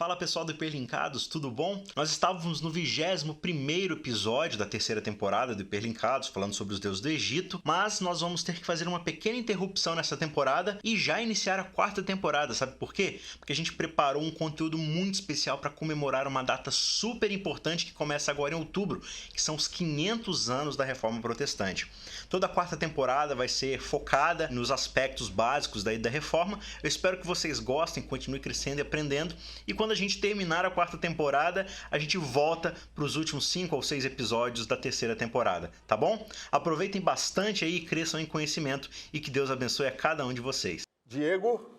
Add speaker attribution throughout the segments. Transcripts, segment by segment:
Speaker 1: Fala pessoal do Hiperlinkados, tudo bom? Nós estávamos no 21º episódio da terceira temporada do Hiperlinkados, falando sobre os deuses do Egito, mas nós vamos ter que fazer uma pequena interrupção nessa temporada e já iniciar a quarta temporada, sabe por quê? Porque a gente preparou um conteúdo muito especial para comemorar uma data super importante que começa agora em outubro, que são os 500 anos da Reforma Protestante. Toda a quarta temporada vai ser focada nos aspectos básicos da Reforma. Eu espero que vocês gostem, continuem crescendo e aprendendo, e quando a gente terminar a quarta temporada, a gente volta para os últimos 5 ou 6 episódios da terceira temporada, tá bom? Aproveitem bastante aí e cresçam em conhecimento e que Deus abençoe a cada um de vocês.
Speaker 2: Diego,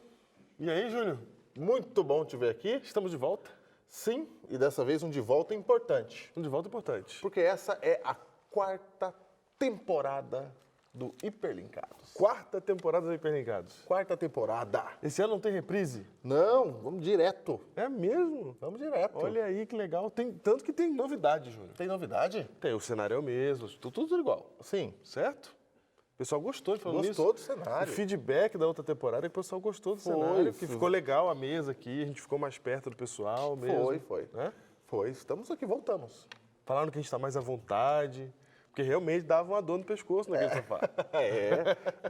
Speaker 2: e aí, Júnior? Muito bom te ver aqui.
Speaker 3: Estamos de volta.
Speaker 2: Sim, e dessa vez um de volta importante.
Speaker 3: Um de volta importante.
Speaker 2: Porque essa é a quarta temporada do Hiperlinkados.
Speaker 3: Quarta temporada do Hiperlinkados.
Speaker 2: Quarta temporada.
Speaker 3: Esse ano não tem reprise?
Speaker 2: Não, vamos direto.
Speaker 3: É mesmo?
Speaker 2: Vamos direto.
Speaker 3: Olha aí que legal. Tanto que tem novidade, Júnior.
Speaker 2: Tem novidade?
Speaker 3: Tem, o cenário é o mesmo, tudo igual.
Speaker 2: Sim.
Speaker 3: Certo? O pessoal gostou de falar nisso.
Speaker 2: Gostou do cenário.
Speaker 3: O feedback da outra temporada é que o pessoal gostou do cenário. Que ficou legal a mesa aqui, a gente ficou mais perto do pessoal mesmo.
Speaker 2: Foi.
Speaker 3: Né?
Speaker 2: Foi. Estamos aqui, voltamos.
Speaker 3: Falaram que a gente está mais à vontade. Porque realmente dava uma dor no pescoço naquele sofá.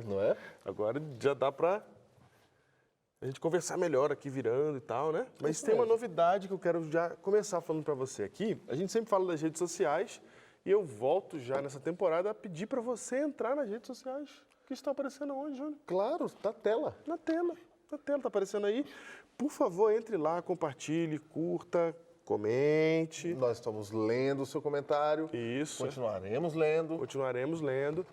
Speaker 2: Não é?
Speaker 3: Agora já dá pra a gente conversar melhor aqui virando e tal, né? Mas tem uma novidade que eu quero já começar falando pra você aqui. A gente sempre fala das redes sociais e eu volto já nessa temporada a pedir pra você entrar nas redes sociais. Que está aparecendo onde, Júnior?
Speaker 2: Claro, tá tela.
Speaker 3: Na tela, tá aparecendo aí. Por favor, entre lá, compartilhe, curta, comente.
Speaker 2: Nós estamos lendo o seu comentário.
Speaker 3: Isso.
Speaker 2: Continuaremos lendo.
Speaker 3: Continuaremos lendo.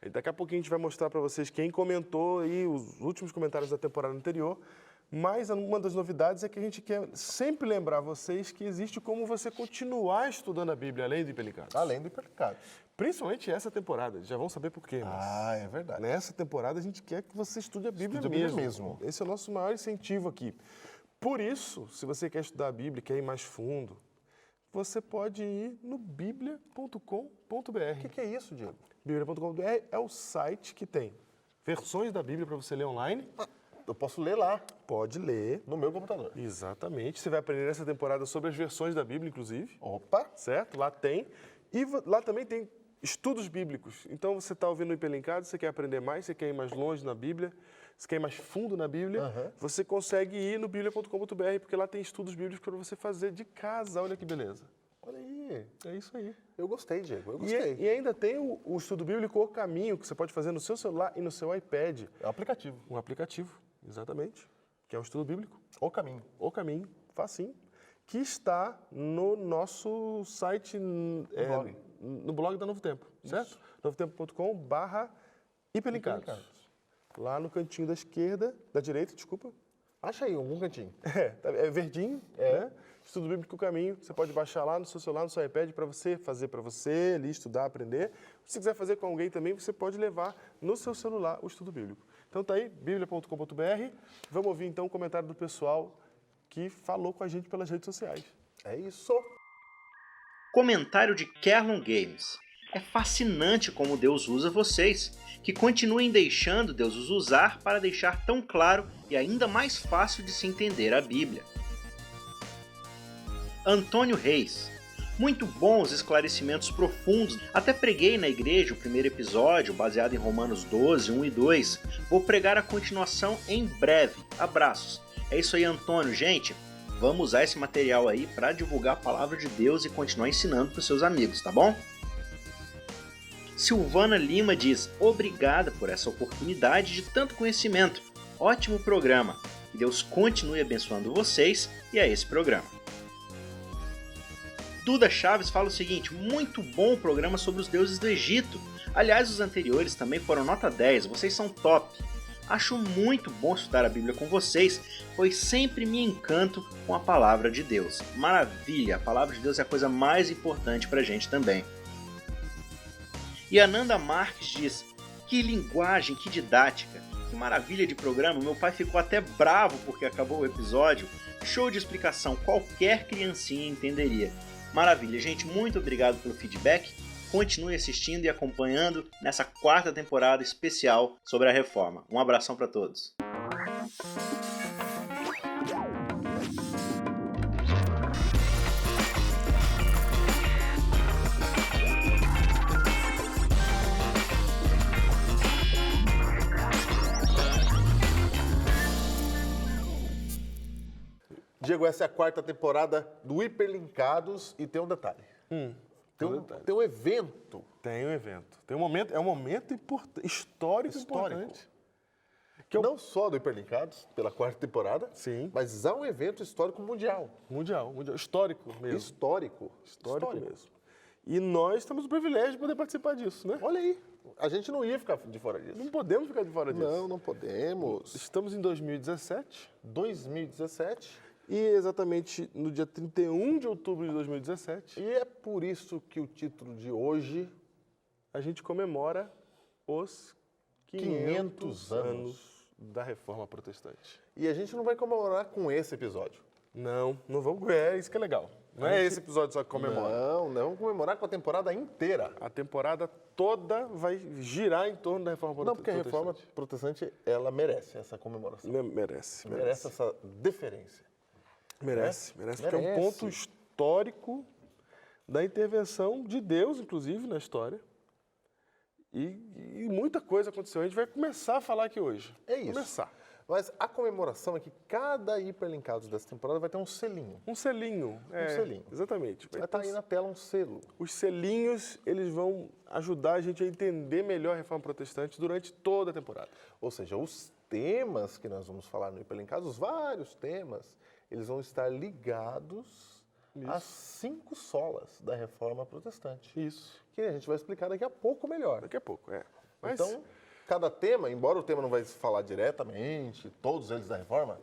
Speaker 3: E daqui a pouquinho a gente vai mostrar para vocês quem comentou aí os últimos comentários da temporada anterior. Mas uma das novidades é que a gente quer sempre lembrar vocês que existe como você continuar estudando a Bíblia além do Hiperlinkados.
Speaker 2: Além do Hiperlinkados.
Speaker 3: Principalmente essa temporada. Já vão saber por quê.
Speaker 2: É verdade.
Speaker 3: Nessa temporada a gente quer que você estude a Bíblia,
Speaker 2: mesmo.
Speaker 3: Esse é o nosso maior incentivo aqui. Por isso, se você quer estudar a Bíblia, quer ir mais fundo, você pode ir no biblia.com.br.
Speaker 2: O que é isso, Diego?
Speaker 3: Biblia.com.br é o site que tem versões da Bíblia para você ler online.
Speaker 2: Eu posso ler lá.
Speaker 3: Pode ler.
Speaker 2: No meu computador.
Speaker 3: Exatamente. Você vai aprender nessa temporada sobre as versões da Bíblia, inclusive.
Speaker 2: Opa!
Speaker 3: Certo? Lá tem. E lá também tem estudos bíblicos. Então, você está ouvindo o Hiperlinkado, você quer aprender mais, você quer ir mais longe na Bíblia, você quer ir mais fundo na Bíblia, você consegue ir no biblia.com.br, porque lá tem estudos bíblicos para você fazer de casa. Olha que beleza.
Speaker 2: Olha aí.
Speaker 3: É isso aí.
Speaker 2: Eu gostei, Diego. Eu gostei.
Speaker 3: E ainda tem o estudo bíblico O Caminho, que você pode fazer no seu celular e no seu iPad.
Speaker 2: É um aplicativo.
Speaker 3: Um aplicativo, exatamente, que é um estudo bíblico.
Speaker 2: O Caminho.
Speaker 3: O Caminho, facinho, que está no nosso site,
Speaker 2: blog.
Speaker 3: no blog da Novo Tempo, certo? novotempo.com/hiperlinkados. Lá no cantinho da direita, desculpa.
Speaker 2: Acha aí, algum cantinho.
Speaker 3: É verdinho, né? Estudo Bíblico Caminho. Você pode baixar lá no seu celular, no seu iPad, para você fazer para você, ali, estudar, aprender. Se quiser fazer com alguém também, você pode levar no seu celular o estudo bíblico. Então tá aí, biblia.com.br. Vamos ouvir então o comentário do pessoal que falou com a gente pelas redes sociais.
Speaker 2: É isso.
Speaker 1: Comentário de Kerlon Games. É fascinante como Deus usa vocês, que continuem deixando Deus os usar para deixar tão claro e ainda mais fácil de se entender a Bíblia. Antônio Reis. Muito bons esclarecimentos profundos. Até preguei na igreja o primeiro episódio, baseado em Romanos 12, 1 e 2. Vou pregar a continuação em breve. Abraços. É isso aí, Antônio. Gente, vamos usar esse material aí para divulgar a palavra de Deus e continuar ensinando para os seus amigos, tá bom? Silvana Lima diz: obrigada por essa oportunidade de tanto conhecimento. Ótimo programa. Que Deus continue abençoando vocês e a esse programa. Duda Chaves fala o seguinte: muito bom o programa sobre os deuses do Egito. Aliás, os anteriores também foram nota 10, vocês são top. Acho muito bom estudar a Bíblia com vocês, pois sempre me encanto com a palavra de Deus. Maravilha, a palavra de Deus é a coisa mais importante pra gente também. E Ananda Marques diz: que linguagem, que didática, que maravilha de programa, meu pai ficou até bravo porque acabou o episódio. Show de explicação, qualquer criancinha entenderia. Maravilha, gente, muito obrigado pelo feedback. Continue assistindo e acompanhando nessa quarta temporada especial sobre a Reforma. Um abração para todos.
Speaker 2: Diego, essa é a 4ª temporada do Hiperlinkados e tem um detalhe. Tem um evento.
Speaker 3: Tem um evento. Tem um momento, é um momento histórico importante. Que
Speaker 2: Não só do Hiperlinkados, pela 4ª temporada,
Speaker 3: Sim.
Speaker 2: mas há um evento histórico mundial.
Speaker 3: Mundial, histórico mesmo.
Speaker 2: Histórico.
Speaker 3: Mesmo. E nós temos o privilégio de poder participar disso, né?
Speaker 2: Olha aí, a gente não ia ficar de fora disso.
Speaker 3: Não podemos ficar de fora disso.
Speaker 2: Não, não podemos.
Speaker 3: Estamos em 2017
Speaker 2: 2017.
Speaker 3: e exatamente no dia 31 de outubro de 2017
Speaker 2: E é por isso que o título de hoje,
Speaker 3: a gente comemora os 500 anos da Reforma Protestante.
Speaker 2: e a gente não vai comemorar com esse episódio.
Speaker 3: Não vamos. É isso que é legal. Não é esse episódio só que comemora.
Speaker 2: Não, vamos comemorar com a temporada inteira.
Speaker 3: A temporada toda vai girar em torno da Reforma
Speaker 2: Não,
Speaker 3: Protestante.
Speaker 2: porque a Reforma Protestante, ela merece essa comemoração.
Speaker 3: Merece.
Speaker 2: Merece essa deferência.
Speaker 3: Merece, porque é um
Speaker 2: Merece.
Speaker 3: ponto histórico da intervenção de Deus, inclusive, na história. E muita coisa aconteceu. A gente vai começar a falar aqui hoje.
Speaker 2: É isso.
Speaker 3: Começar.
Speaker 2: Mas a comemoração é que cada Hiperlinkados dessa temporada vai ter um selinho.
Speaker 3: Um selinho.
Speaker 2: selinho.
Speaker 3: Exatamente.
Speaker 2: Vai estar aí na tela um selo.
Speaker 3: Os selinhos, eles vão ajudar a gente a entender melhor a Reforma Protestante durante toda a temporada.
Speaker 2: Ou seja, os temas que nós vamos falar no Hiperlinkados, os vários temas, eles vão estar ligados às 5 solas da Reforma Protestante.
Speaker 3: Isso.
Speaker 2: Que a gente vai explicar daqui a pouco melhor.
Speaker 3: Daqui a pouco, Mas,
Speaker 2: Então, cada tema, embora o tema não vai falar diretamente, todos eles da Reforma,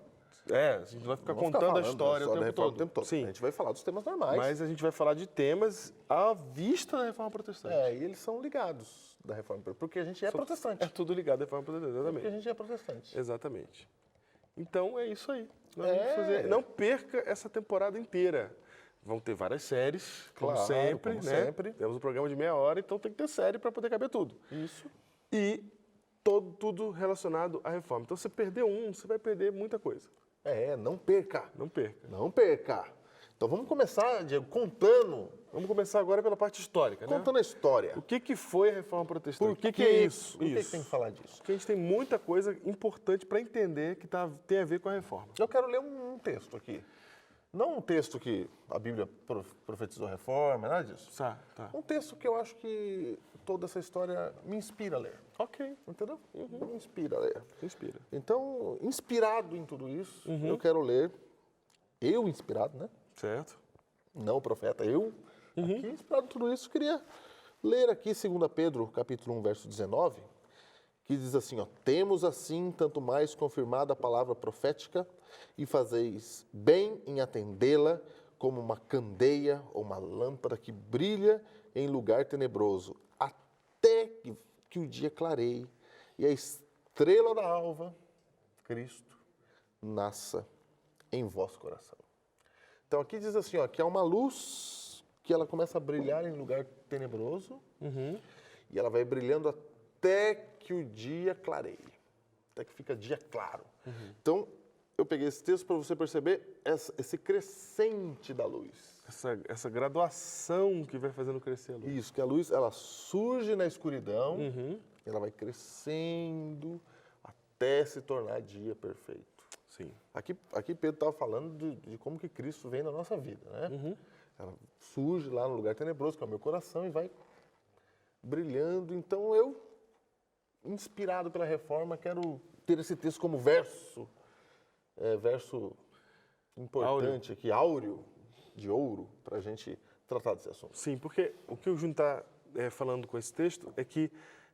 Speaker 3: a gente vai ficar
Speaker 2: não vamos
Speaker 3: contando a
Speaker 2: falando da
Speaker 3: história
Speaker 2: da
Speaker 3: o tempo
Speaker 2: Reforma
Speaker 3: todo. Sim.
Speaker 2: A gente vai falar dos temas normais.
Speaker 3: Mas a gente vai falar de temas à vista da Reforma Protestante.
Speaker 2: E eles são ligados da Reforma, porque a gente é protestante.
Speaker 3: É tudo ligado à Reforma Protestante,
Speaker 2: Porque a
Speaker 3: exatamente.
Speaker 2: gente é protestante.
Speaker 3: Exatamente. Então é isso aí. Nós
Speaker 2: É.
Speaker 3: vamos fazer. Não perca essa temporada inteira. Vão ter várias séries, como
Speaker 2: Claro,
Speaker 3: sempre,
Speaker 2: como
Speaker 3: né?
Speaker 2: sempre.
Speaker 3: Temos um programa de meia hora, então tem que ter série para poder caber tudo.
Speaker 2: Isso.
Speaker 3: E tudo relacionado à reforma. Então, se você perder um, você vai perder muita coisa.
Speaker 2: Não perca.
Speaker 3: Não perca.
Speaker 2: Não perca. Então vamos começar, Diego, contando
Speaker 3: Vamos começar agora pela parte histórica, né?
Speaker 2: a história.
Speaker 3: O que foi a Reforma Protestante?
Speaker 2: Por que
Speaker 3: é isso?
Speaker 2: Por que tem que falar disso?
Speaker 3: Porque a gente tem muita coisa importante para entender que tem a ver com a reforma.
Speaker 2: Eu quero ler um texto aqui. Não um texto que a Bíblia profetizou a reforma, nada disso.
Speaker 3: Tá.
Speaker 2: Um texto que eu acho que toda essa história me inspira a ler.
Speaker 3: Ok.
Speaker 2: Entendeu? Me inspira a ler.
Speaker 3: Inspira.
Speaker 2: Então, inspirado em tudo isso, eu quero ler, eu inspirado, né?
Speaker 3: Certo.
Speaker 2: Não o profeta, eu, aqui inspirado em tudo isso, queria ler aqui 2 Pedro, capítulo 1, verso 19, que diz assim, temos assim tanto mais confirmada a palavra profética e fazeis bem em atendê-la como uma candeia ou uma lâmpada que brilha em lugar tenebroso, até que o dia clareie e a estrela da alva, Cristo, nasça em vosso coração. Então aqui diz assim, que há uma luz que ela começa a brilhar em lugar tenebroso e ela vai brilhando até que o dia clareie, até que fica dia claro. Então, eu peguei esse texto para você perceber esse crescente da luz.
Speaker 3: Essa graduação que vai fazendo crescer a luz.
Speaker 2: Isso, que a luz ela surge na escuridão, ela vai crescendo até se tornar dia perfeito.
Speaker 3: Sim.
Speaker 2: Aqui Pedro estava falando de como que Cristo vem na nossa vida, né? Ela surge lá no lugar tenebroso, que é o meu coração, e vai brilhando. Então eu, inspirado pela reforma, quero ter esse texto como verso importante aqui, áureo, de ouro, para a gente tratar desse assunto.
Speaker 3: Sim, porque o que o Júnior está falando com esse texto é que,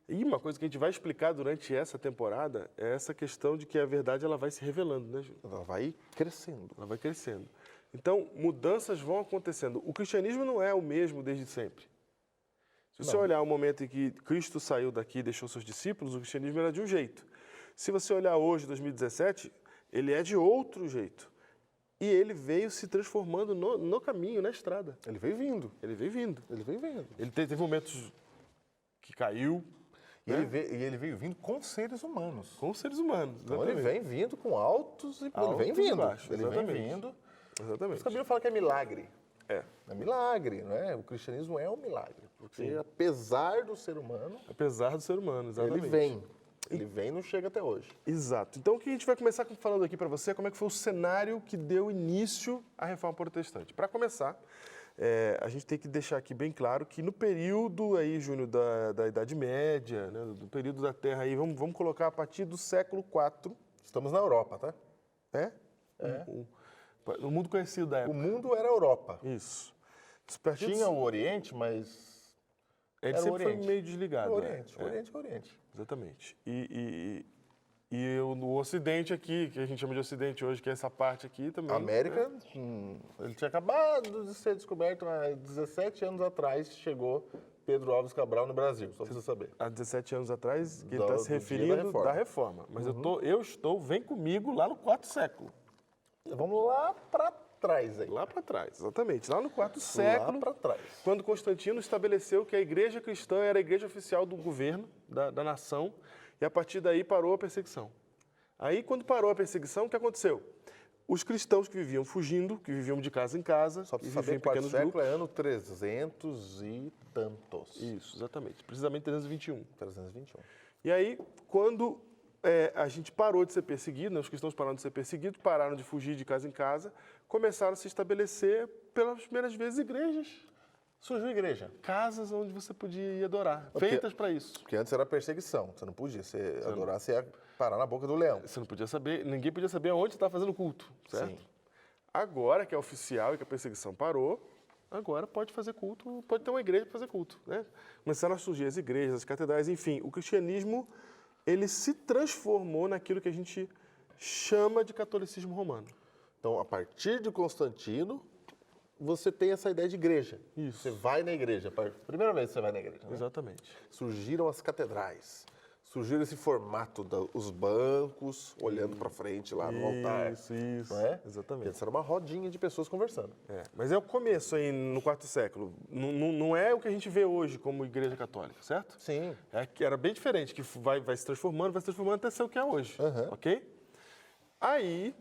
Speaker 3: e uma coisa que a gente vai explicar durante essa temporada, é essa questão de que a verdade ela vai se revelando, né, Júnior?
Speaker 2: Ela vai crescendo.
Speaker 3: Ela vai crescendo. Então, mudanças vão acontecendo. O cristianismo não é o mesmo desde sempre. Se você olhar o momento em que Cristo saiu daqui e deixou seus discípulos, o cristianismo era de um jeito. Se você olhar hoje, 2017, ele é de outro jeito. E ele veio se transformando no caminho, na estrada.
Speaker 2: Ele veio vindo.
Speaker 3: Ele veio vindo.
Speaker 2: Ele veio vindo.
Speaker 3: Ele teve momentos que caiu.
Speaker 2: E ele veio vindo com seres humanos.
Speaker 3: Com os seres humanos.
Speaker 2: Então ele vem vindo com altos e
Speaker 3: Altos
Speaker 2: ele vem
Speaker 3: e
Speaker 2: vindo.
Speaker 3: baixos,
Speaker 2: Ele vem
Speaker 3: exatamente.
Speaker 2: vindo.
Speaker 3: Exatamente.
Speaker 2: A Bíblia fala que é milagre.
Speaker 3: É.
Speaker 2: É milagre, não é? O cristianismo é um milagre. Porque apesar do ser humano,
Speaker 3: Apesar do ser humano, exatamente.
Speaker 2: ele vem. Ele vem e não chega até hoje.
Speaker 3: Exato. Então, o que a gente vai começar falando aqui para você é como é que foi o cenário que deu início à Reforma Protestante. Para começar, a gente tem que deixar aqui bem claro que no período aí, Júnior, da Idade Média, né, do período da Terra aí, vamos colocar a partir do século IV.
Speaker 2: Estamos na Europa, tá?
Speaker 3: É? O mundo conhecido da
Speaker 2: O
Speaker 3: época.
Speaker 2: mundo era a Europa.
Speaker 3: Isso.
Speaker 2: Tinha o Oriente, mas...
Speaker 3: Ele
Speaker 2: era o
Speaker 3: sempre foi
Speaker 2: Oriente.
Speaker 3: meio desligado.
Speaker 2: O
Speaker 3: né?
Speaker 2: Oriente, o Oriente é o Oriente.
Speaker 3: Exatamente. No Ocidente aqui, que a gente chama de Ocidente hoje, que é essa parte aqui também.
Speaker 2: A América, ele tinha acabado de ser descoberto há 17 anos atrás, chegou Pedro Álvares Cabral no Brasil, só pra você saber.
Speaker 3: Há 17 anos atrás, que ele
Speaker 2: Do-
Speaker 3: está
Speaker 2: do
Speaker 3: se
Speaker 2: dia
Speaker 3: referindo
Speaker 2: da
Speaker 3: da
Speaker 2: Reforma.
Speaker 3: reforma. Mas eu estou, vem comigo, lá no quarto século.
Speaker 2: Vamos lá para trás aí.
Speaker 3: Lá para trás, exatamente. Lá no quarto século,
Speaker 2: Lá para trás.
Speaker 3: quando Constantino estabeleceu que a igreja cristã era a igreja oficial do governo, da nação, e a partir daí parou a perseguição. Aí, quando parou a perseguição, o que aconteceu? Os cristãos que viviam fugindo, que viviam de casa em casa,
Speaker 2: Só
Speaker 3: que
Speaker 2: para
Speaker 3: viviam
Speaker 2: saber,
Speaker 3: em
Speaker 2: quarto
Speaker 3: pequenos
Speaker 2: século
Speaker 3: grupos.
Speaker 2: é ano 300 e tantos.
Speaker 3: Isso, exatamente. Precisamente 321.
Speaker 2: 321.
Speaker 3: E aí, quando a gente parou de ser perseguido, né, os cristãos pararam de ser perseguidos, pararam de fugir de casa em casa, começaram a se estabelecer, pelas primeiras vezes, igrejas,
Speaker 2: Surgiu a igreja.
Speaker 3: casas onde você podia ir adorar, feitas para isso.
Speaker 2: Porque antes era perseguição. Você não podia. Você adorar, você ia parar na boca do leão.
Speaker 3: Você não podia saber, ninguém podia saber onde você estava fazendo culto, certo?
Speaker 2: Sim.
Speaker 3: Agora que é oficial e que a perseguição parou, agora pode fazer culto, pode ter uma igreja para fazer culto, né? Começaram a surgir as igrejas, as catedrais, enfim. O cristianismo, ele se transformou naquilo que a gente chama de catolicismo romano.
Speaker 2: Então, a partir de Constantino, você tem essa ideia de igreja.
Speaker 3: Isso.
Speaker 2: Você vai na igreja. Primeira vez que você vai na igreja. Né?
Speaker 3: Exatamente.
Speaker 2: Surgiram as catedrais. Surgiu esse formato dos bancos olhando para frente lá no altar.
Speaker 3: Isso,
Speaker 2: Não é?
Speaker 3: exatamente.
Speaker 2: Essa era uma rodinha de pessoas conversando.
Speaker 3: Mas é o começo aí no quarto século. Não é o que a gente vê hoje como igreja católica, certo?
Speaker 2: Sim.
Speaker 3: Que era bem diferente, que vai se transformando até ser o que é hoje, ok? Aí,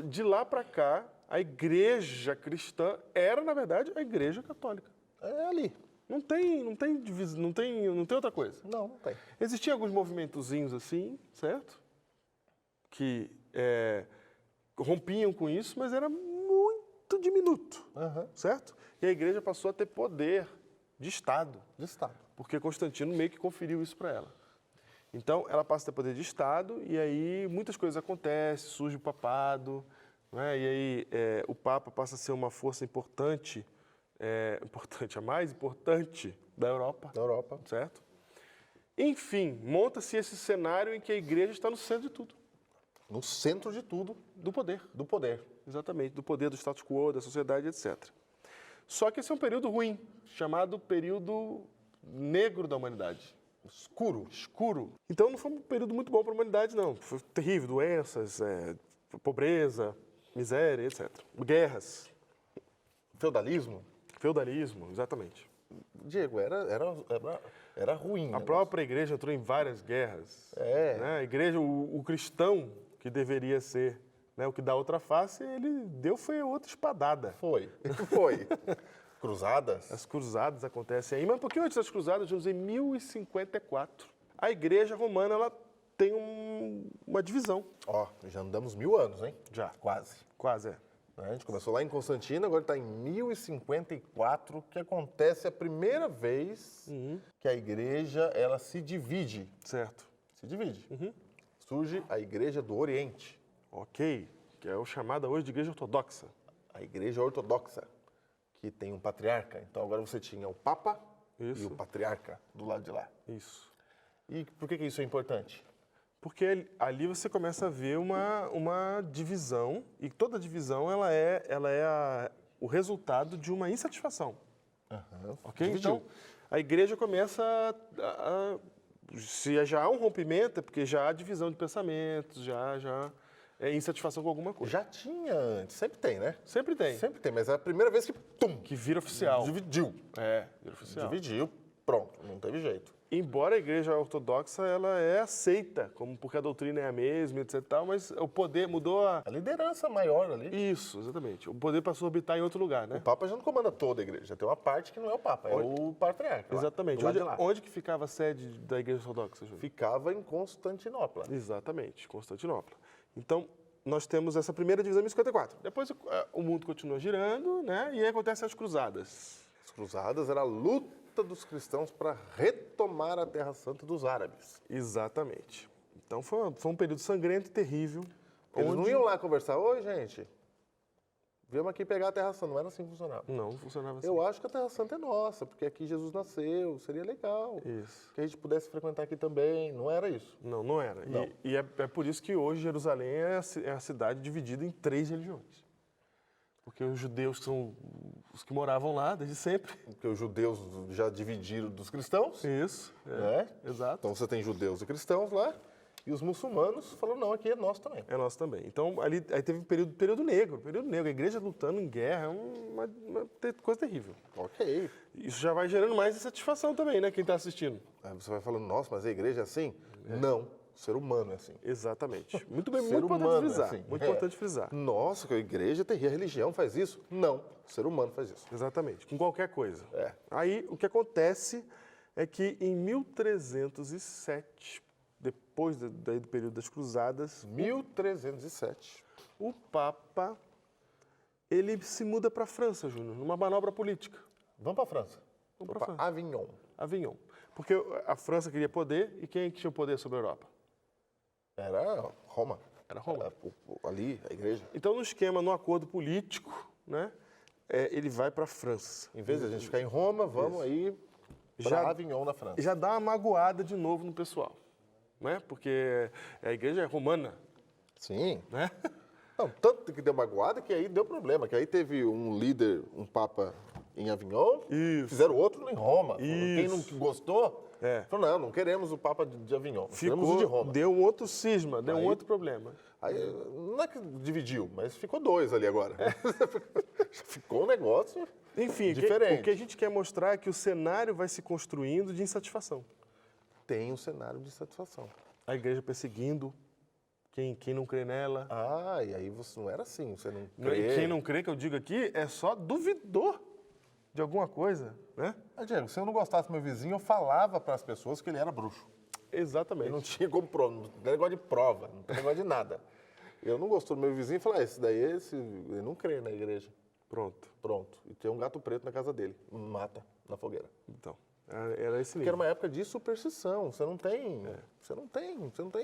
Speaker 3: de lá para cá, a igreja cristã era, na verdade, a igreja católica.
Speaker 2: É ali.
Speaker 3: Não tem divisão, não tem outra coisa.
Speaker 2: Não tem.
Speaker 3: Existiam alguns movimentozinhos assim, certo? Que rompiam com isso, mas era muito diminuto, certo? E a igreja passou a ter poder de Estado,
Speaker 2: De Estado.
Speaker 3: porque Constantino meio que conferiu isso para ela. Então, ela passa a ter poder de Estado e aí muitas coisas acontecem, surge o papado, né? E aí o Papa passa a ser uma força importante, a mais importante da Europa.
Speaker 2: Da Europa.
Speaker 3: Certo? Enfim, monta-se esse cenário em que a igreja está no centro de tudo.
Speaker 2: No centro de tudo,
Speaker 3: Do poder.
Speaker 2: do poder.
Speaker 3: Exatamente, do poder do status quo, da sociedade, etc. Só que esse é um período ruim, chamado período negro da humanidade. Escuro. Então não foi um período muito bom para a humanidade, não. Foi terrível, doenças, pobreza, miséria, etc. Guerras,
Speaker 2: Feudalismo.
Speaker 3: feudalismo, exatamente.
Speaker 2: Diego, era ruim.
Speaker 3: A própria igreja entrou em várias guerras.
Speaker 2: É.
Speaker 3: Né? A igreja, o cristão, que deveria ser, né, o que dá outra face, ele foi outra espadada.
Speaker 2: Foi. Cruzadas.
Speaker 3: As cruzadas acontecem aí, mas um pouquinho antes das cruzadas, em 1054, a igreja romana ela tem uma divisão.
Speaker 2: Ó, já andamos 1000 anos, hein?
Speaker 3: Já.
Speaker 2: Quase.
Speaker 3: É.
Speaker 2: A gente começou lá em Constantino, agora está em 1054, que acontece a primeira vez que a igreja ela se divide.
Speaker 3: Certo.
Speaker 2: Se divide. Surge a igreja do Oriente,
Speaker 3: Ok. Que é o chamado hoje de igreja ortodoxa.
Speaker 2: a igreja ortodoxa, que tem um patriarca. Então agora você tinha o Papa
Speaker 3: Isso.
Speaker 2: e o patriarca do lado de lá.
Speaker 3: Isso.
Speaker 2: E por que isso é importante?
Speaker 3: Porque ali você começa a ver uma divisão, e toda divisão ela é o resultado de uma insatisfação. Ok?
Speaker 2: Dividiu.
Speaker 3: Então, a igreja começa se já há um rompimento, é porque já há divisão de pensamentos, já é insatisfação com alguma coisa.
Speaker 2: Já tinha antes, sempre tem, né?
Speaker 3: Sempre tem.
Speaker 2: Sempre tem, mas é a primeira vez que,
Speaker 3: Que vira oficial.
Speaker 2: dividiu.
Speaker 3: Vira oficial.
Speaker 2: Dividiu, pronto, não teve jeito.
Speaker 3: embora a igreja ortodoxa ela é aceita, como porque a doutrina é a mesma, etc. Tal, mas o poder mudou a...
Speaker 2: A liderança maior ali.
Speaker 3: Isso, exatamente. O poder passou a orbitar em outro lugar, né?
Speaker 2: O Papa já não comanda toda a igreja. Tem uma parte que não é o Papa, é o patriarca. lá,
Speaker 3: Exatamente.
Speaker 2: do lado de lá.
Speaker 3: Onde que ficava a sede da igreja ortodoxa, Júnior?
Speaker 2: Ficava em Constantinopla.
Speaker 3: Exatamente, Constantinopla. Então, nós temos essa primeira divisão em 54. Depois o mundo continua girando, né? E aí acontecem as cruzadas.
Speaker 2: As cruzadas era a luta dos cristãos para retomar a Terra Santa dos árabes.
Speaker 3: Exatamente. Então, foi um período sangrento e terrível.
Speaker 2: Eles não iam lá conversar, oi, gente, viemos aqui pegar a Terra Santa. Não era assim que funcionava.
Speaker 3: Não funcionava assim.
Speaker 2: Eu acho que a Terra Santa é nossa, porque aqui Jesus nasceu, seria legal.
Speaker 3: Isso.
Speaker 2: Que a gente pudesse frequentar aqui também. Não era isso.
Speaker 3: Não, não era.
Speaker 2: Não.
Speaker 3: E é por isso que hoje Jerusalém é a cidade dividida em 3 religiões. Porque os judeus que são os que moravam lá desde sempre.
Speaker 2: Porque os judeus já dividiram dos cristãos.
Speaker 3: Isso.
Speaker 2: Né?
Speaker 3: Exato.
Speaker 2: Então você tem judeus e cristãos lá. E os muçulmanos falaram, não, aqui é nosso também.
Speaker 3: É nosso também. Então, aí teve um período negro. A igreja lutando em guerra é uma coisa terrível.
Speaker 2: Ok.
Speaker 3: Isso já vai gerando mais insatisfação também, né? Quem está assistindo.
Speaker 2: Aí você vai falando, nossa, mas a igreja é assim? Não, o ser humano é assim.
Speaker 3: Exatamente. Muito bem,
Speaker 2: Ser
Speaker 3: muito importante
Speaker 2: humano é
Speaker 3: frisar.
Speaker 2: assim.
Speaker 3: Muito
Speaker 2: É.
Speaker 3: importante frisar.
Speaker 2: Nossa, que a igreja tem, a religião faz isso? Não, o ser humano faz isso.
Speaker 3: Exatamente. Com qualquer coisa.
Speaker 2: É.
Speaker 3: Aí, o que acontece é que em 1307, depois do período das cruzadas,
Speaker 2: 1307.
Speaker 3: o Papa, ele se muda para a França, Júnior, numa manobra política.
Speaker 2: Vamos para a França.
Speaker 3: Vamos
Speaker 2: Para
Speaker 3: pra França.
Speaker 2: Avignon.
Speaker 3: Avignon. Porque a França queria poder, e quem tinha o poder sobre a Europa?
Speaker 2: Era Roma.
Speaker 3: Era Roma.
Speaker 2: Era ali, a igreja.
Speaker 3: Então, no esquema, no acordo político, né, ele vai para a França.
Speaker 2: Em vez de a gente ficar em Roma, vamos aí para
Speaker 3: Já-
Speaker 2: Avignon, na França.
Speaker 3: Já dá uma magoada de novo no pessoal, né? Porque a igreja é romana,
Speaker 2: Sim.
Speaker 3: né?
Speaker 2: Não, tanto que deu magoada que aí deu problema. Que aí teve um líder, um papa em Avignon,
Speaker 3: Isso.
Speaker 2: fizeram outro em Roma. Quem não
Speaker 3: Isso.
Speaker 2: gostou,
Speaker 3: É.
Speaker 2: falou, não queremos o papa de Avignon, nós queremos o de Roma.
Speaker 3: Deu um outro cisma, deu um
Speaker 2: Aí-
Speaker 3: outro problema.
Speaker 2: Aí, não é que dividiu, mas ficou 2 ali agora. Ficou um negócio
Speaker 3: Enfim,
Speaker 2: diferente.
Speaker 3: o que a gente quer mostrar é que o cenário vai se construindo de insatisfação.
Speaker 2: Tem um cenário de satisfação.
Speaker 3: A igreja perseguindo quem não crê nela.
Speaker 2: Ah, e aí você não era assim, você não
Speaker 3: E
Speaker 2: crê.
Speaker 3: quem não crê, que eu digo aqui, é só duvidor de alguma coisa, né?
Speaker 2: Ah, Diego, se eu não gostasse do meu vizinho, eu falava para as pessoas que ele era bruxo.
Speaker 3: Exatamente.
Speaker 2: Ele não tinha como prova, não tem negócio de prova, não tem negócio de nada. Eu não gostou do meu vizinho e falei, esse daí, ele não crê na igreja.
Speaker 3: Pronto.
Speaker 2: Pronto. E tem um gato preto na casa dele, mata na fogueira.
Speaker 3: Então, era esse
Speaker 2: Porque era
Speaker 3: nível.
Speaker 2: uma época de superstição, você não tem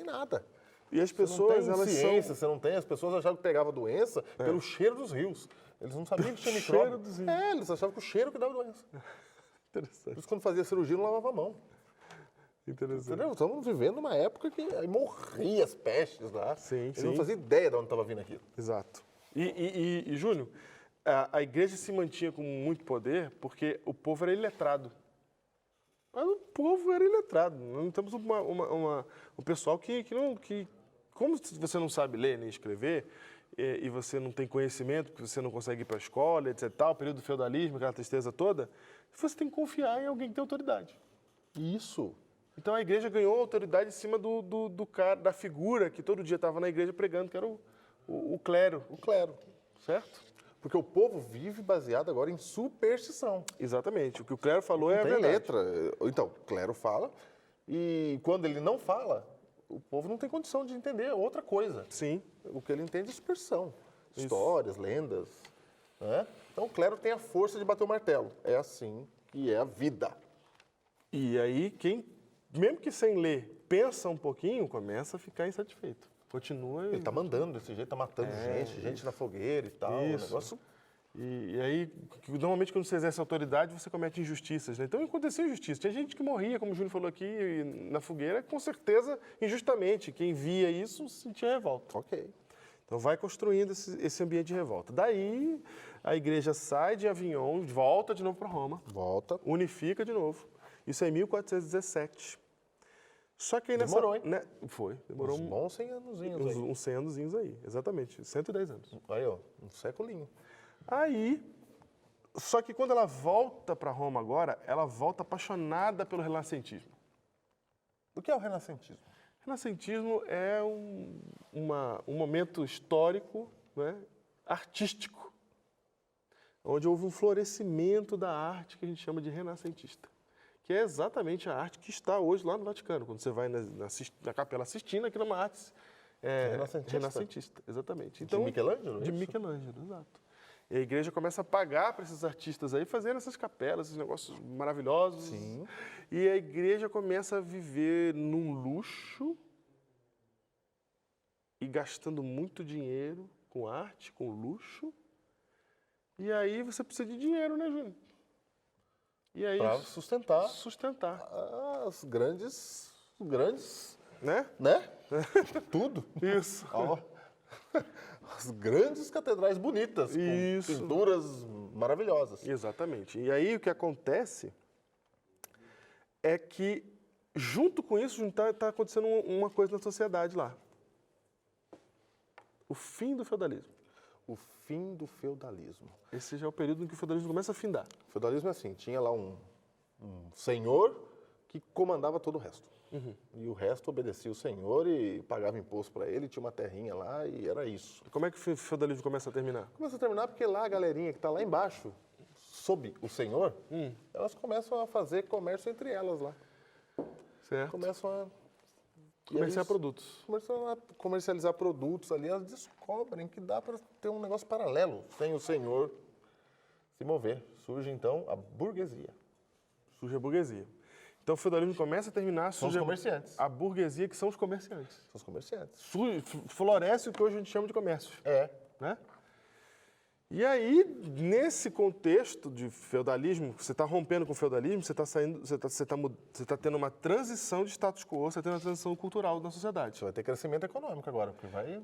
Speaker 2: nada.
Speaker 3: E as
Speaker 2: Você não
Speaker 3: pessoas,
Speaker 2: tem
Speaker 3: elas
Speaker 2: ciência,
Speaker 3: são...
Speaker 2: você não tem, as pessoas achavam que pegava doença pelo cheiro dos rios. Eles não sabiam que tinha
Speaker 3: Pelo
Speaker 2: micróbio.
Speaker 3: cheiro dos rios.
Speaker 2: É, eles achavam que o cheiro que dava doença. Por
Speaker 3: Interessante.
Speaker 2: isso, quando fazia cirurgia, não lavava a mão.
Speaker 3: Interessante.
Speaker 2: Entendeu? Estamos vivendo uma época que aí morria as pestes lá.
Speaker 3: Sim,
Speaker 2: Eles
Speaker 3: sim.
Speaker 2: não faziam ideia de onde estava vindo aquilo.
Speaker 3: Exato. E Júnior, a igreja se mantinha com muito poder porque o povo era iletrado. Mas o povo era iletrado. Nós não temos um pessoal que como você não sabe ler nem escrever, e você não tem conhecimento, porque você não consegue ir para a escola, etc. Tal, período do feudalismo, aquela tristeza toda, você tem que confiar em alguém que tem autoridade.
Speaker 2: Isso.
Speaker 3: Então a igreja ganhou autoridade em cima do cara, da figura que todo dia estava na igreja pregando, que era o clero,
Speaker 2: O clero.
Speaker 3: certo?
Speaker 2: Porque o povo vive baseado agora em superstição.
Speaker 3: Exatamente. O que o clero falou é a
Speaker 2: Não tem
Speaker 3: verdade.
Speaker 2: letra. Então, o clero fala, e quando ele não fala, o povo não tem condição de entender outra coisa.
Speaker 3: Sim.
Speaker 2: O que ele entende é superstição. Histórias, lendas. Né? Então, o clero tem a força de bater o martelo. É assim que é a vida.
Speaker 3: E aí, quem, mesmo que sem ler, pensa um pouquinho, começa a ficar insatisfeito. Continua.
Speaker 2: Ele tá mandando desse jeito, tá matando gente na fogueira e tal.
Speaker 3: Isso.
Speaker 2: Um negócio...
Speaker 3: E aí, normalmente, quando você exerce autoridade, você comete injustiças, né? Então, aconteceu injustiça. Tinha gente que morria, como o Júnior falou aqui, na fogueira, com certeza, injustamente. Quem via isso sentia revolta.
Speaker 2: Ok.
Speaker 3: Então, vai construindo esse ambiente de revolta. Daí, a igreja sai de Avignon, volta de novo para Roma,
Speaker 2: Volta.
Speaker 3: unifica de novo. Isso é em 1417. Só que aí nessa...
Speaker 2: Demorou, hein?
Speaker 3: Né? Foi, demorou
Speaker 2: Uns bons 100 anozinhos aí.
Speaker 3: uns 100 anozinhos aí, exatamente, 110 anos.
Speaker 2: Aí, ó, um séculinho.
Speaker 3: Aí, só que quando ela volta para Roma agora, ela volta apaixonada pelo renascentismo.
Speaker 2: O que é o renascentismo?
Speaker 3: Renascentismo é um momento histórico, né, artístico, onde houve um florescimento da arte que a gente chama de renascentista, que é exatamente a arte que está hoje lá no Vaticano. Quando você vai na Capela Sistina, aquilo é uma arte renascentista, exatamente. Então,
Speaker 2: de Michelangelo?
Speaker 3: De Michelangelo, exato. E a igreja começa a pagar para esses artistas aí fazerem essas capelas, esses negócios maravilhosos.
Speaker 2: Sim.
Speaker 3: E a igreja começa a viver num luxo e gastando muito dinheiro com arte, com luxo. E aí você precisa de dinheiro, né, Júnior? E aí
Speaker 2: Para sustentar
Speaker 3: sustentar.
Speaker 2: as grandes,
Speaker 3: Né?
Speaker 2: né? Tudo.
Speaker 3: Isso.
Speaker 2: Ó, as grandes catedrais bonitas, com
Speaker 3: Isso.
Speaker 2: pinturas maravilhosas.
Speaker 3: Exatamente. E aí o que acontece é que, junto com isso, está acontecendo uma coisa na sociedade lá. O fim do feudalismo.
Speaker 2: O fim do feudalismo.
Speaker 3: Esse já é o período em que o feudalismo começa a findar.
Speaker 2: O feudalismo é assim, tinha lá um senhor que comandava todo o resto. E o resto obedecia o senhor e pagava imposto para ele, tinha uma terrinha lá e era isso.
Speaker 3: Como é que o feudalismo começa a terminar?
Speaker 2: Começa a terminar porque lá a galerinha que está lá embaixo, sob o senhor, elas começam a fazer comércio entre elas lá.
Speaker 3: Certo.
Speaker 2: Começam a
Speaker 3: Comerciar produtos.
Speaker 2: Começam a comercializar produtos ali, elas descobrem que dá para ter um negócio paralelo, sem o senhor se mover. Surge então a burguesia.
Speaker 3: Surge a burguesia. Então o feudalismo começa a terminar,
Speaker 2: São os
Speaker 3: surge
Speaker 2: comerciantes.
Speaker 3: a burguesia, que são os comerciantes.
Speaker 2: São os comerciantes.
Speaker 3: Floresce o que hoje a gente chama de comércio.
Speaker 2: É.
Speaker 3: Né? E aí, nesse contexto de feudalismo, você está rompendo com o feudalismo, você está tendo uma transição de status quo, você está tendo uma transição cultural na sociedade.
Speaker 2: Você vai ter crescimento econômico agora, porque vai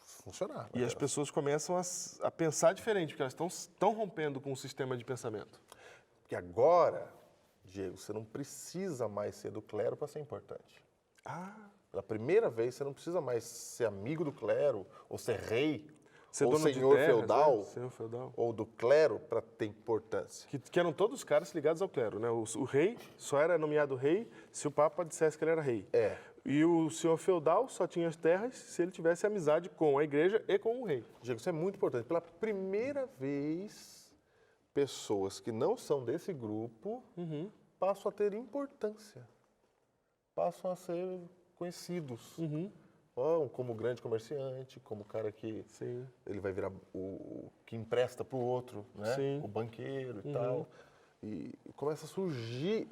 Speaker 2: funcionar.
Speaker 3: E as pessoas começam a pensar diferente, porque elas estão rompendo com o sistema de pensamento.
Speaker 2: Porque agora, Diego, você não precisa mais ser do clero para ser importante. Pela primeira vez, você não precisa mais ser amigo do clero, ou ser rei,
Speaker 3: Ser
Speaker 2: ou
Speaker 3: dono de
Speaker 2: senhor
Speaker 3: terras,
Speaker 2: feudal,
Speaker 3: né? Senhor feudal.
Speaker 2: ou do clero para ter importância.
Speaker 3: Que eram todos caras ligados ao clero, né? O rei só era nomeado rei se o papa dissesse que ele era rei.
Speaker 2: É.
Speaker 3: E o senhor feudal só tinha as terras se ele tivesse amizade com a igreja e com o rei.
Speaker 2: Diego, isso é muito importante. Pela primeira vez, pessoas que não são desse grupo passam a ter importância. Passam a ser conhecidos. Como grande comerciante, como o cara que ele vai virar o que empresta para o outro, né?
Speaker 3: Sim.
Speaker 2: O banqueiro e tal. E começa a surgir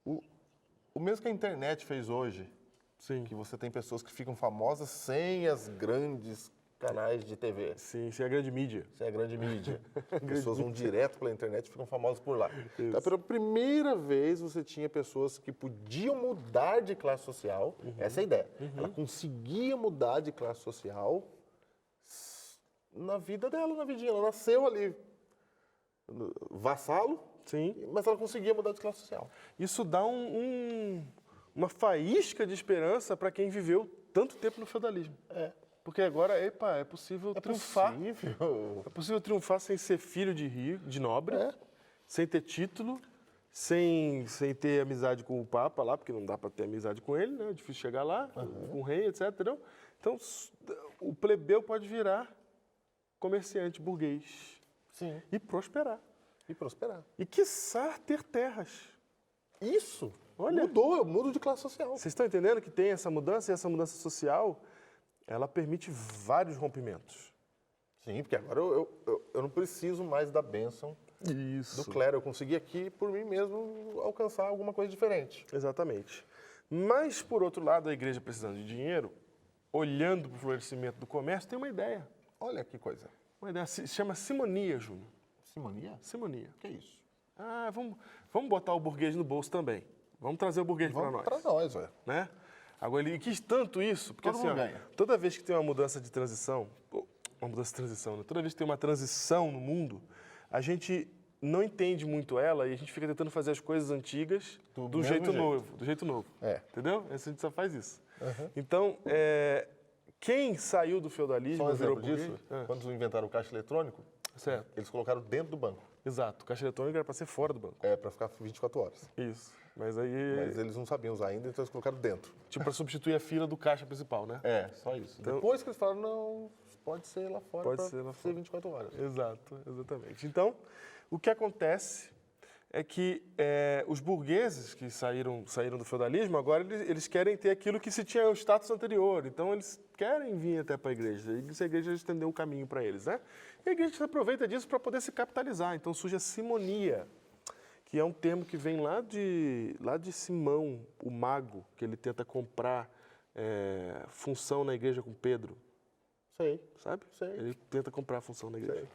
Speaker 2: o mesmo que a internet fez hoje.
Speaker 3: Sim.
Speaker 2: Que você tem pessoas que ficam famosas sem as grandes canais de TV.
Speaker 3: Sim, isso é a grande mídia.
Speaker 2: Sem a grande mídia. Pessoas vão direto pela internet e ficam famosas por lá. Então, pela primeira vez, você tinha pessoas que podiam mudar de classe social. Essa é a ideia. Ela conseguia mudar de classe social na vida dela, na vidinha. Ela nasceu ali vassalo,
Speaker 3: Sim.
Speaker 2: mas ela conseguia mudar de classe social.
Speaker 3: Isso dá uma faísca de esperança para quem viveu tanto tempo no feudalismo. Porque agora, é possível triunfar. É possível triunfar sem ser filho de nobre, sem ter título, sem ter amizade com o Papa lá, porque não dá para ter amizade com ele, né? É difícil chegar lá, com o rei, etc. Entendeu? Então, o plebeu pode virar comerciante burguês.
Speaker 2: Sim.
Speaker 3: E prosperar.
Speaker 2: E prosperar.
Speaker 3: E, quiçá, ter terras.
Speaker 2: Isso
Speaker 3: Olha.
Speaker 2: mudou, eu mudo de classe social.
Speaker 3: Vocês estão entendendo que tem essa mudança? E essa mudança social, ela permite vários rompimentos.
Speaker 2: Sim, porque agora eu não preciso mais da bênção do clero. Eu consegui aqui, por mim mesmo, alcançar alguma coisa diferente.
Speaker 3: Exatamente. Mas, por outro lado, a igreja precisando de dinheiro, olhando para o florescimento do comércio, tem uma ideia.
Speaker 2: Olha que coisa.
Speaker 3: Uma ideia se chama simonia, Júnior.
Speaker 2: Simonia?
Speaker 3: Simonia.
Speaker 2: O que é isso?
Speaker 3: Vamos botar o burguês no bolso também. Vamos trazer o burguês para nós.
Speaker 2: Para nós, ué.
Speaker 3: Né? Agora, ele quis tanto isso, porque
Speaker 2: Todo
Speaker 3: assim,
Speaker 2: mundo ganha.
Speaker 3: toda vez que tem uma mudança de transição, né? Toda vez que tem uma transição no mundo, a gente não entende muito ela e a gente fica tentando fazer as coisas antigas do
Speaker 2: mesmo
Speaker 3: jeito
Speaker 2: jeito.
Speaker 3: novo. Do jeito novo.
Speaker 2: É.
Speaker 3: Entendeu? A gente só faz isso. Então, Quem saiu do feudalismo
Speaker 2: Só um
Speaker 3: virou
Speaker 2: exemplo disso,
Speaker 3: burguês?
Speaker 2: quando inventaram o caixa eletrônico,
Speaker 3: Certo,
Speaker 2: eles colocaram dentro do banco.
Speaker 3: exato. O caixa eletrônico era para ser fora do banco.
Speaker 2: Para ficar 24 horas.
Speaker 3: Isso. Mas aí,
Speaker 2: Mas eles não sabiam usar ainda, então eles colocaram dentro.
Speaker 3: tipo, para substituir a fila do caixa principal, né?
Speaker 2: Só isso.
Speaker 3: Então-
Speaker 2: Depois que eles falaram, não, pode ser lá fora
Speaker 3: Pode
Speaker 2: pra
Speaker 3: ser lá
Speaker 2: ser
Speaker 3: fora.
Speaker 2: 24 horas.
Speaker 3: Exato, exatamente. Então, o que acontece é que os burgueses que saíram do feudalismo, agora eles querem ter aquilo que se tinha o status anterior. Então, eles querem vir até para a igreja. E a igreja estendeu o caminho para eles, né? E a igreja se aproveita disso para poder se capitalizar. Então, surge a simonia, que é um termo que vem lá de Simão, o mago, que ele tenta comprar função na igreja com Pedro.
Speaker 2: Sei.
Speaker 3: Sabe?
Speaker 2: Sei.
Speaker 3: Ele tenta comprar a função da igreja.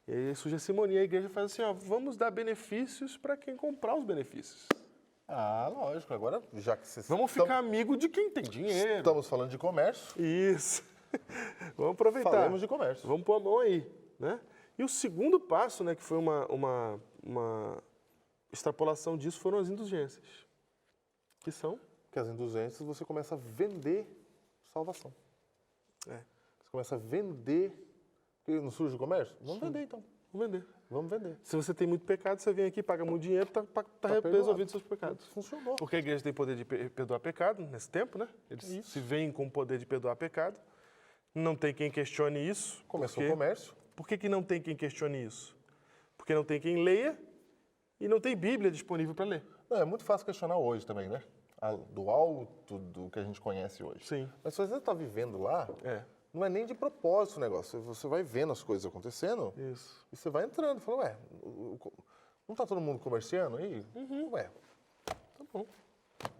Speaker 3: E aí surge a simonia, a igreja faz assim, ó, vamos dar benefícios para quem comprar os benefícios.
Speaker 2: Lógico. Agora, já que vocês...
Speaker 3: Vamos ficar amigo de quem tem dinheiro.
Speaker 2: Estamos falando de comércio,
Speaker 3: Isso. Vamos aproveitar.
Speaker 2: falamos de comércio.
Speaker 3: Vamos pôr a mão aí, né? E o segundo passo, né, que foi uma extrapolação disso, foram as indulgências. Que são?
Speaker 2: Porque as indulgências você começa a vender salvação.
Speaker 3: É.
Speaker 2: Você começa a vender... Porque não surge o comércio? Vamos vender, então.
Speaker 3: Vamos vender.
Speaker 2: Vamos vender.
Speaker 3: Se você tem muito pecado, você vem aqui, paga muito dinheiro, tá
Speaker 2: perdoado.
Speaker 3: resolvido seus pecados.
Speaker 2: Funcionou.
Speaker 3: Porque a igreja tem poder de perdoar pecado nesse tempo, né? Eles se veem com o poder de perdoar pecado. Não tem quem questione isso.
Speaker 2: Começou
Speaker 3: porque...
Speaker 2: o comércio.
Speaker 3: Por que não tem quem questione isso? Porque não tem quem leia e não tem Bíblia disponível para ler.
Speaker 2: Não, é muito fácil questionar hoje também, né? Do alto do que a gente conhece hoje.
Speaker 3: Sim.
Speaker 2: Mas se você está vivendo lá,
Speaker 3: É.
Speaker 2: não é nem de propósito o negócio. Você vai vendo as coisas acontecendo
Speaker 3: Isso.
Speaker 2: e você vai entrando. Fala, não está todo mundo comerciando aí? Ué,
Speaker 3: Tá bom.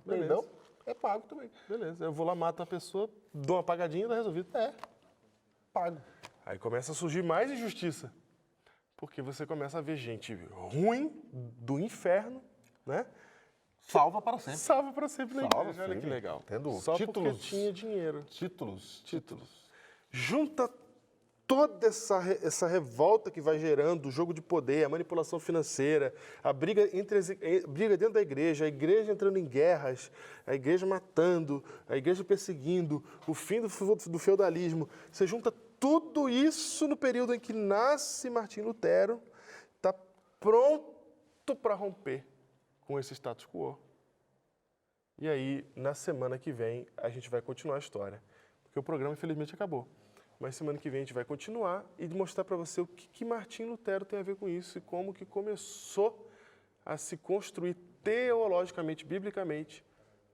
Speaker 3: Beleza.
Speaker 2: perdão é pago também.
Speaker 3: Beleza. Eu vou lá, mato a pessoa, dou uma pagadinha e tá resolvido.
Speaker 2: Pago.
Speaker 3: Aí começa a surgir mais injustiça. Porque você começa a ver gente ruim do inferno, né?
Speaker 2: Salva para sempre.
Speaker 3: Salva para sempre na
Speaker 2: Salva,
Speaker 3: igreja. Olha que
Speaker 2: firme.
Speaker 3: legal.
Speaker 2: Tendo
Speaker 3: Só
Speaker 2: títulos.
Speaker 3: porque tinha dinheiro.
Speaker 2: Títulos.
Speaker 3: Junta toda essa revolta que vai gerando, o jogo de poder, a manipulação financeira, a briga dentro da igreja, a igreja entrando em guerras, a igreja matando, a igreja perseguindo, o fim do feudalismo. Você junta tudo isso no período em que nasce Martinho Lutero, está pronto para romper com esse status quo. E aí, na semana que vem, a gente vai continuar a história. Porque o programa, infelizmente, acabou. Mas semana que vem a gente vai continuar e mostrar para você o que Martinho Lutero tem a ver com isso e como que começou a se construir teologicamente, biblicamente,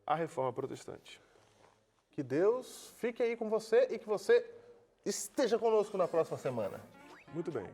Speaker 3: a reforma protestante.
Speaker 2: Que Deus fique aí com você e que você esteja conosco na próxima semana.
Speaker 3: Muito bem.